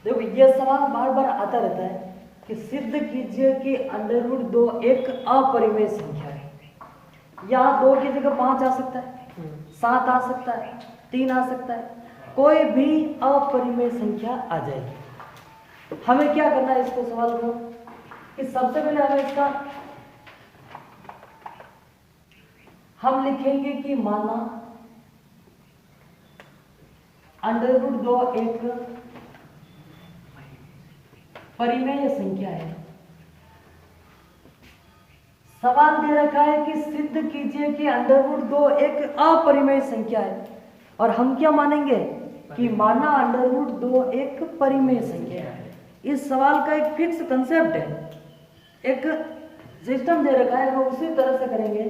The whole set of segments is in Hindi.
देखो ये सवाल बार बार आता रहता है कि सिद्ध कीजिए कि √2 एक अपरिमेय संख्या है। यहाँ 2 की जगह 5 आ सकता है, 7 आ सकता है, 3 आ सकता है, कोई भी अपरिमेय संख्या आ जाएगी। हमें क्या करना है इसको सवाल को कि सबसे पहले हमें इसका हम लिखेंगे कि माना √2 एक परिमेय संख्या है। सवाल दे रखा है कि सिद्ध कीजिए कि √2 एक अपरिमेय संख्या है, और हम क्या मानेंगे कि माना √2 एक परिमेय संख्या है। इस सवाल का एक फिक्स कंसेप्ट है, एक सिस्टम दे रखा है, वो उसी तरह से करेंगे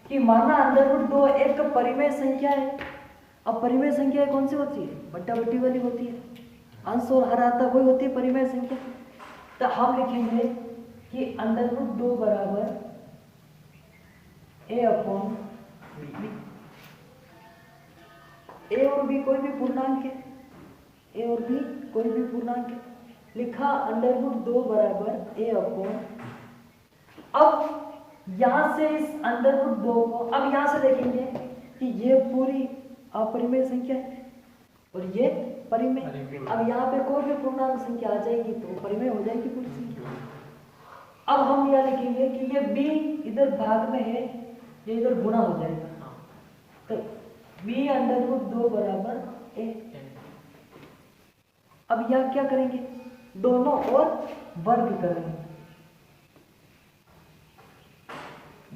कि माना √2 एक परिमेय संख्या है। अब परिमेय संख्या कौन सी होती है? बट्टा बट्टी वाली होती है, अंश और हर आता कोई होती है परिमेय संख्या। तो हम लिखेंगे कि √2 बराबर a/b। ए और बी कोई भी पूर्णांक है, ए और बी कोई भी पूर्णांक है, लिखा √2 बराबर a/। अब यहां से इस √2 को अब यहां से देखेंगे कि ये पूरी अपरिमेय संख्या है और ये परिमेय। अब यहाँ पे कोई भी पूर्णांक संख्या आ जाएगी तो परिमेय हो जाएगी पूरी संख्या। अब हम यह लिखेंगे कि ये b इधर भाग में है, ये इधर गुणा हो जाएगा, तो b √2 बराबर a। अब यह क्या करेंगे, दोनों ओर वर्ग करेंगे,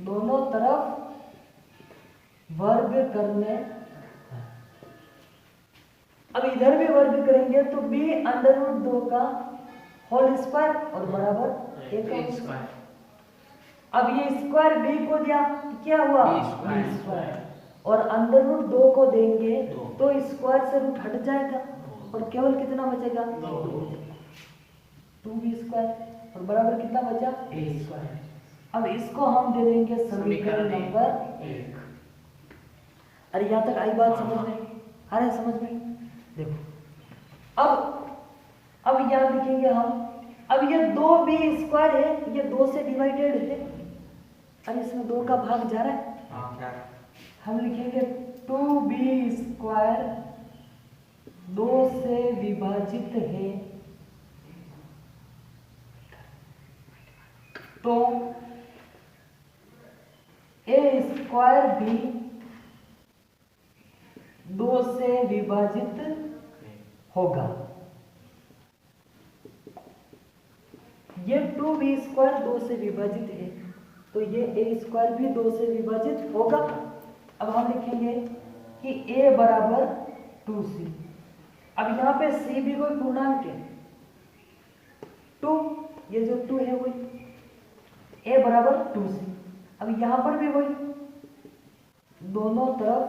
दोनों तरफ वर्ग करने। अब इधर भी वर्ग करेंगे तो b √2 का होल स्क्वायर और बराबर a का स्क्वायर। अब ये स्क्वायर b को दिया तो क्या हुआ b स्क्वायर, और √2 को देंगे तो स्क्वायर से रूट हट जाएगा और केवल कितना बचेगा 2b स्क्वायर और बराबर कितना बचा a स्क्वायर। अब इसको हम दे देंगे समीकरण नंबर 1। अरे यहाँ तक आई बात समझ में? आ रहा है समझ में? देखो अब यहाँ लिखेंगे हम, अब ये 2b स्क्वायर है, ये 2 से डिवाइडेड है, अब इसमें 2 का भाग जा रहा है। हम लिखेंगे 2b स्क्वायर 2 से विभाजित है, तो a स्क्वायर भी 2 से विभाजित होगा। ये 2b स्क्वायर 2 से विभाजित है, तो ये a स्क्वायर भी 2 से विभाजित होगा। अब हम लिखेंगे कि a बराबर 2c। अब यहाँ पे c भी कोई पूर्णांक है, 2, ये जो 2 है वही, a बराबर 2c। अब यहाँ पर भी वही, दोनों तरफ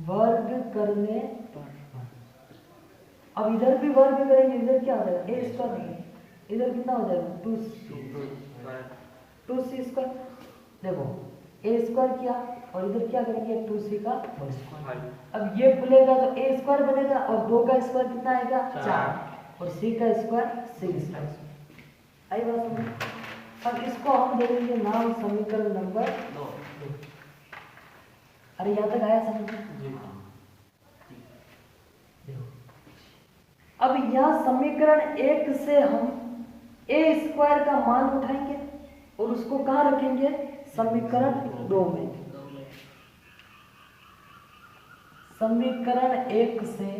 वर्ग करने पर। अब इधर भी वर्ग करेंगे, इधर क्या हो जाएगा a स्क्वायर, इधर कितना हो जाएगा 2c स्क्वायर। देखो a स्क्वायर किया और इधर क्या करेंगे 2c का होल स्क्वायर। अब ये खुलेगा तो a स्क्वायर बनेगा और 2 का स्क्वायर कितना आएगा 4 और c का स्क्वायर 6। आई बात समझ? अब इसको हम दे देंगे नाम समीकरण नंबर 2। अरे यहाँ तक आया समझ में? अब यह समीकरण 1 से हम a स्क्वायर का मान उठाएंगे और उसको कहाँ रखेंगे, समीकरण 2 में। समीकरण 1 से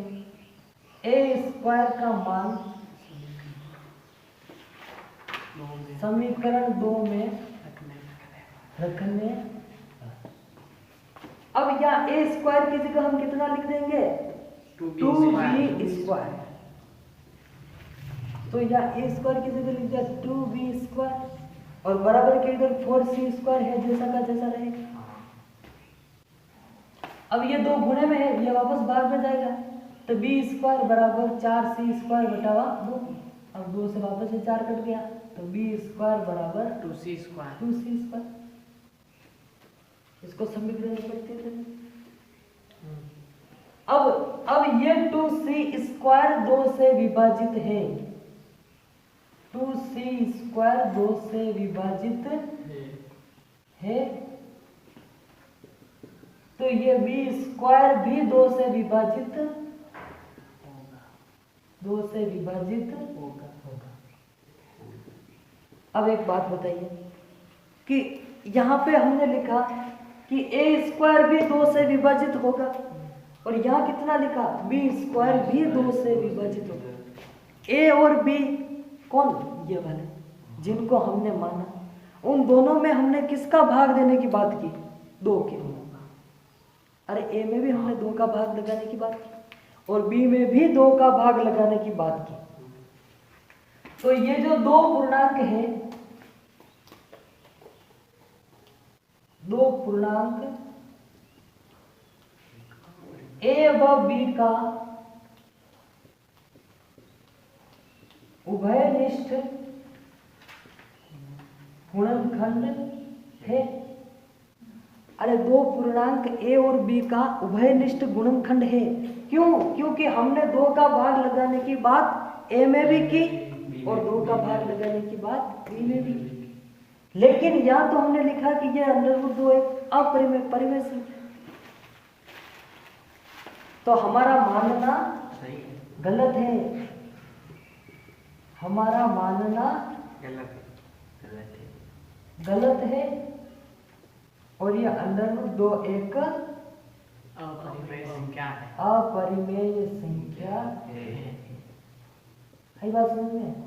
a स्क्वायर का मान समीकरण 2 में रखने। अब यहाँ a स्क्वायर की जगह हम कितना लिख देंगे 2b स्क्वायर, तो यहाँ a स्क्वायर की जगह लिख दिया 2b स्क्वायर और बराबर के इधर 4c स्क्वायर है, जैसा का जैसा रहेगा। अब ये 2 गुणे में है, ये वापस भाग में जाएगा, तो b स्क्वायर बराबर 4c स्क्वायर बटावा 2। अब 2 से वापस से 4 कट गया, तो b स्क्वायर बराबर 2c स्क्वायर। इसको समीकरण करते थे। अब ये 2 2c² 2 से विभाजित है, 2c² 2 से विभाजित है, तो ये b² भी 2 से विभाजित 2 से विभाजित होगा। अब एक बात बताइए कि यहाँ पे हमने लिखा कि a² भी 2 से विभाजित होगा, और यहाँ कितना लिखा b² भी 2 से विभाजित होगा। a और b कौन? ये वाले जिनको हमने माना, उन दोनों में हमने किसका भाग देने की बात की? 2 के। अरे a में भी हमने 2 का भाग लगाने की बात की और b में भी 2 का भाग लगाने की बात की। तो ये जो 2 पूर्णांक है, 2 पूर्णांक a व b का उभयनिष्ठ गुणनखंड है। अरे 2 पूर्णांक a और b का उभयनिष्ठ गुणनखंड है। क्यों? क्योंकि हमने 2 का भाग लगाने की बात a में भी की और 2 का भाग लगाने की बात b में भी की। लेकिन यहाँ तो हमने लिखा कि यह √2 एक अपरिमेय परिमेय संख्या, तो हमारा मानना गलत है, हमारा मानना गलत है, और यह √2 एक अपरिमेय संख्या है। बात समझ में?